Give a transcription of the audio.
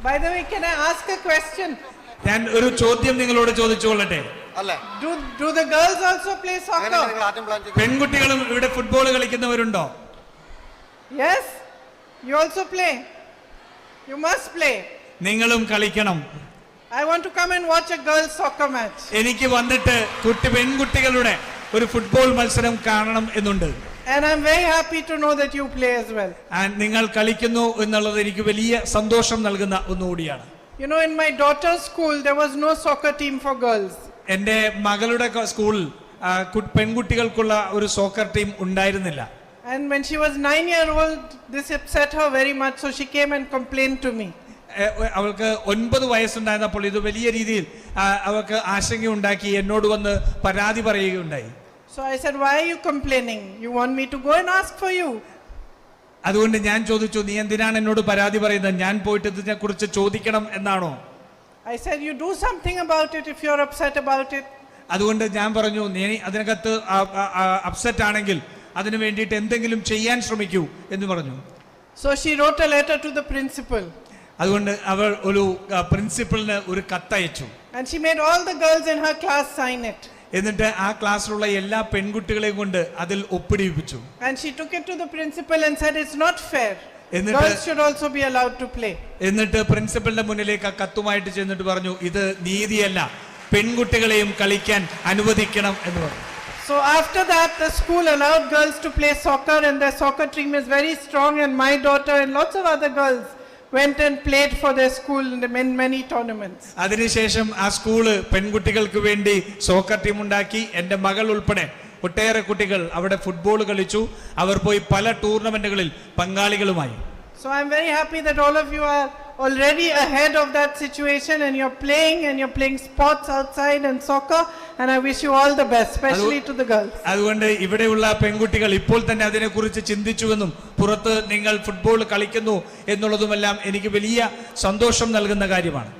By the way, can I ask a question? ഞാൻ ഒരു ചോദ്യം നിങ്ങളോട് ചോദിച്ചുകൊള്ളട്ടെ. Do the girls also play soccer? പെൺകുട്ടികളും ഇവിടെ football കളിക്കുന്നവരുണ്ടോ? Yes, you also play. You must play. നിങ്ങളും കളിക്കണം. I want to come and watch a girls soccer match. എനിക്ക് വന്നിട്ട് പെൺകുട്ടികളുടെ ഒരു ഫുട്ബോൾ മത്സരം കാണണം എന്നുണ്ട്. And I'm very happy to know that you play as well. നിങ്ങൾ കളിക്കുന്നു എന്നുള്ളത് എനിക്ക് വലിയ സന്തോഷം നൽകുന്ന ഒന്നുകൂടിയാണ്. You know, in my daughter's school there was no soccer team for girls. എൻ്റെ മകളുടെ സ്കൂളിൽ പെൺകുട്ടികൾക്കുള്ള ഒരു സോക്കർ ടീം ഉണ്ടായിരുന്നില്ല. And when she was 9 years old, this upset her very much, so she came and complained to me. അവൾക്ക് 9 വയസ്സുണ്ടായിരുന്നപ്പോൾ ഇത് വലിയ രീതിയിൽ അവൾക്ക് ആശങ്കയുണ്ടാക്കി എന്നോട് വന്ന് പരാതി പറയുകയുണ്ടായി. So I said, why are you complaining? You want me to go and ask for you? അതുകൊണ്ട് ഞാൻ ചോദിച്ചു, നീ എന്തിനാണ് എന്നോട് പരാതി പറയുന്നത്? ഞാൻ പോയിട്ട് ഇതിനെ കുറിച്ച് ചോദിക്കണം എന്നാണോ? I said, you do something about it if you're upset about it. അതുകൊണ്ട് ഞാൻ പറഞ്ഞു, നീ അതിനകത്ത് അപ്സെറ്റ് ആണെങ്കിൽ അതിനു വേണ്ടിയിട്ട് എന്തെങ്കിലും ചെയ്യാൻ ശ്രമിക്കൂ എന്ന് പറഞ്ഞു. So she wrote a letter to the principal. അതുകൊണ്ട് അവൾ ഒരു പ്രിൻസിപ്പലിന് ഒരു കത്തയച്ചു. And she made all the girls in her class sign it. എന്നിട്ട് ആ ക്ലാസ്സിലുള്ള എല്ലാ പെൺകുട്ടികളെയും കൊണ്ട് അതിൽ ഒപ്പിടിപ്പിച്ചു. And she took it to the principal and said, it's not fair. Girls should also be allowed to play. എന്നിട്ട് പ്രിൻസിപ്പലിന്റെ മുന്നിലേക്ക് ആ കത്തുമായിട്ട് ചെന്നിട്ട് പറഞ്ഞു, ഇത് നീതിയല്ല, പെൺകുട്ടികളെയും കളിക്കാൻ അനുവദിക്കണം എന്ന് പറഞ്ഞു. So after that the school allowed girls to play soccer, and their soccer team is very strong, and my daughter and lots of other girls went and played for their school in many tournaments. അതിനുശേഷം ആ school പെൺകുട്ടികൾക്ക് വേണ്ടി soccer team ഉണ്ടാക്കി. എൻ്റെ മകൾ ഉൾപ്പെടെ ഒട്ടേറെ കുട്ടികൾ അവിടെ ഫുട്ബോൾ കളിച്ചു. അവർ പോയി പല ടൂർണമെന്റുകളിൽ പങ്കാളികളുമായി. So I'm very happy that all of you are already ahead of that situation, and you're playing sports outside and soccer, and I wish you all the best, especially to the girls. അതുകൊണ്ട് ഇവിടെയുള്ള പെൺകുട്ടികൾ ഇപ്പോൾ തന്നെ അതിനെക്കുറിച്ച് ചിന്തിച്ചുവെന്നും പുറത്ത് നിങ്ങൾ football കളിക്കുന്നു എന്നുള്ളതുമെല്ലാം എനിക്ക് വലിയ സന്തോഷം നൽകുന്ന കാര്യമാണ്.